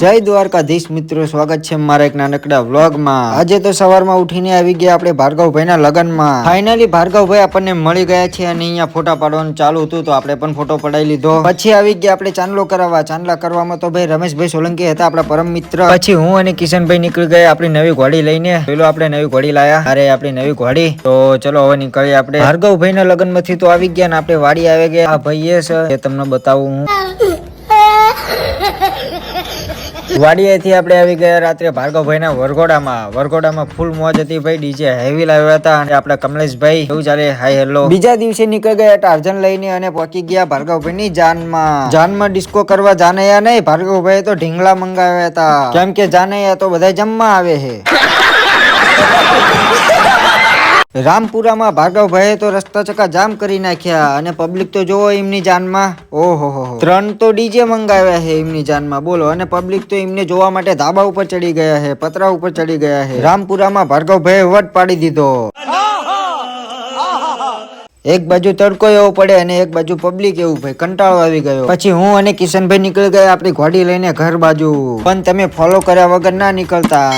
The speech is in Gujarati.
જય દ્વારકાધીશ મિત્રો, સ્વાગત છે મારા એક નાનકડા વ્લોગમાં। આજે તો સવારમાં ઉઠીને આવી ગયા આપણે ભાર્ગવભાઈના લગ્નમાં। ફાઇનલી ભાર્ગવભાઈ આપણને મળી ગયા છે અને અહીંયા ફોટા પાડવાનું ચાલુ હતું તો આપણે પણ ફોટો પડાવી લીધો। પછી આવી ગયા આપણે ચાંદલો કરાવવા। ચાંદલા કરવામાં તો ભાઈ રમેશભાઈ સોલંકી હતા આપણા પરમ મિત્ર। પછી હું અને કિશનભાઈ નીકળી ગયા આપણી નવી ઘોડી લઈને। પેલો આપણે નવી ઘોડી લાયા, અરે આપણી નવી ઘોડી। તો ચલો હવે નીકળીએ આપણે ભાર્ગવભાઈના લગ્નમાંથી તો આવી ગયા ને આપણે વાડી આવી ગયા। આ ભાઈ છે તમને બતાવું હું। વાડીએથી આપણે આવી ગયા રાત્રે ભાર્ગવભાઈના વરઘોડામાં ફૂલ મોજ હતી ભાઈ। ડીજે હેવી લાવ્યા હતા અને આપડા કમલેશભાઈ કેવું ચાલે? Hi hello. બીજા દિવસે નીકળી ગયા ટાર્જન લઈને અને પહોંચી ગયા ભાર્ગવભાઈની જાનમાં ડિસ્કો કરવા જાનૈયા નહીં, ભાર્ગવભાઈ તો ઢીંગલા મંગાવ્યા હતા કેમ કે જાનૈયા તો બધા જમવા આવે છે। રામપુરામાં ભાર્ગવભાઈએ તો રસ્તા ચક્કા જામ કરી નાખ્યા અને પબ્લિક તો જોવો એમની જાનમાં। ઓહો 3 તો ડીજે મંગાવ્યા છે એમની જાનમાં, બોલો। અને પબ્લિક તો એમને જોવા માટે ધાબા ઉપર ચડી ગયા છે, પતરા ઉપર ચડી ગયા છે। રામપુરામાં ભાર્ગવભાઈએ વટ પાડી દીધો। એક બાજુ તડકો એવો પડે અને એક બાજુ પબ્લિક એવું, ભાઈ કંટાળો આવી ગયો। પછી હું અને કિશનભાઈ નીકળી ગયા આપણી ઘોડી લઈને ઘર બાજુ, પણ તમે ફોલો કર્યા વગર ના નીકળતા।